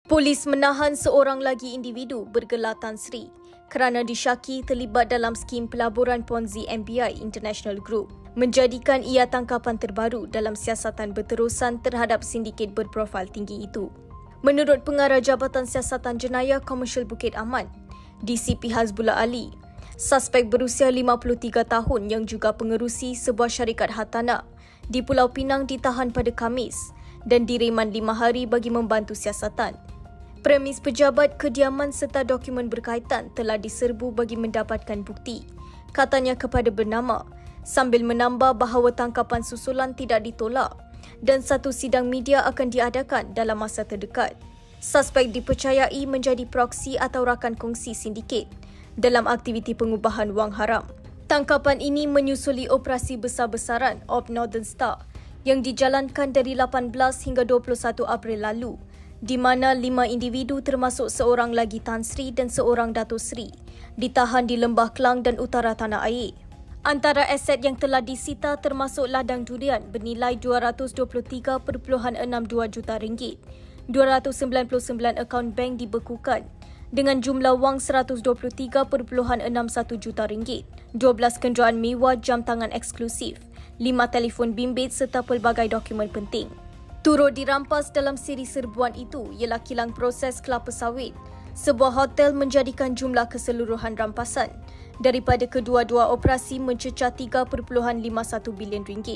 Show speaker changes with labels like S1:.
S1: Polis menahan seorang lagi individu bergelar Tan Sri kerana disyaki terlibat dalam skim pelaburan Ponzi MBI International Group, menjadikan ia tangkapan terbaru dalam siasatan berterusan terhadap sindiket berprofil tinggi itu. Menurut Pengarah Jabatan Siasatan Jenayah Komersial Bukit Aman, DCP Hazbullah Ali, suspek berusia 53 tahun yang juga pengerusi sebuah syarikat hartanah di Pulau Pinang ditahan pada Khamis dan direman 5 hari bagi membantu siasatan. Premis pejabat, kediaman serta dokumen berkaitan telah diserbu bagi mendapatkan bukti, katanya kepada Bernama, sambil menambah bahawa tangkapan susulan tidak ditolak dan satu sidang media akan diadakan dalam masa terdekat. Suspek dipercayai menjadi proksi atau rakan kongsi sindiket dalam aktiviti pengubahan wang haram. Tangkapan ini menyusuli operasi besar-besaran Op Northern Star yang dijalankan dari 18 hingga 21 April lalu, di mana 5 individu termasuk seorang lagi Tan Sri dan seorang Dato' Sri ditahan di Lembah Klang dan utara tanah air. Antara aset yang telah disita termasuk ladang durian bernilai RM223.62 juta, 299 akaun bank dibekukan dengan jumlah wang RM123.61 juta, 12 kenderaan mewah, jam tangan eksklusif, 5 telefon bimbit serta pelbagai dokumen penting. Turut dirampas dalam siri serbuan itu ialah kilang proses kelapa sawit, sebuah hotel, menjadikan jumlah keseluruhan rampasan daripada kedua-dua operasi mencecah RM3.51 bilion.